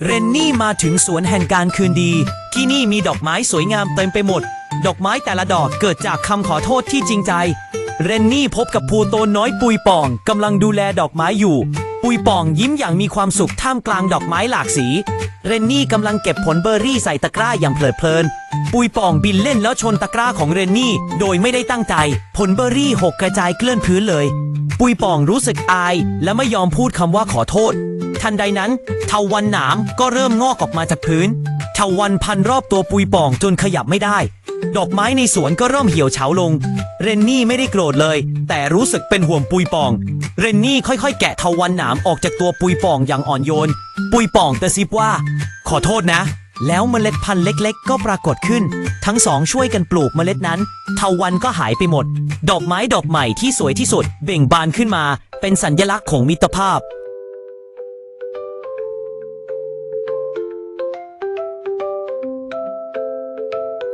เรนนี่มาถึงสวนแห่งการคืนดีที่นี่มีดอกไม้สวยงามเต็มไปหมดดอกไม้แต่ละดอกเกิดจากคำขอโทษที่จริงใจเรนนี่พบกับภูโตน้อยปุยป่องกำลังดูแลดอกไม้อยู่ปุยป่องยิ้มอย่างมีความสุขท่ามกลางดอกไม้หลากสีเรนนี่กำลังเก็บผลเบอร์รี่ใส่ตะกร้าอย่างเพลิดเพลินปุยป่องบินเล่นแล้วชนตะกร้าของเรนนี่โดยไม่ได้ตั้งใจผลเบอร์รี่หกกระจายเกลื่อนพื้นเลยปุยป่องรู้สึกอายและไม่ยอมพูดคำว่าขอโทษทันใดนั้นเถาวัลย์หนามก็เริ่มงอกออกมาจากพื้นเถาวัลย์พันรอบตัวปุยป่องจนขยับไม่ได้ดอกไม้ในสวนก็เริ่มเหี่ยวเฉาลงเรนนี่ไม่ได้โกรธเลยแต่รู้สึกเป็นห่วงปุยป่องเรนนี่ค่อยๆแกะเถาวัลย์หนามออกจากตัวปุยป่องอย่างอ่อนโยนปุยป่องกระซิบว่าขอโทษนะแล้วเมล็ดพันธุ์เล็กๆก็ปรากฏขึ้นทั้งสองช่วยกันปลูกเมล็ดนั้นเถาวัลย์ก็หายไปหมดดอกไม้ดอกใหม่ที่สวยที่สุดเบ่งบานขึ้นมาเป็นสัญลักษณ์ของมิตรภาพ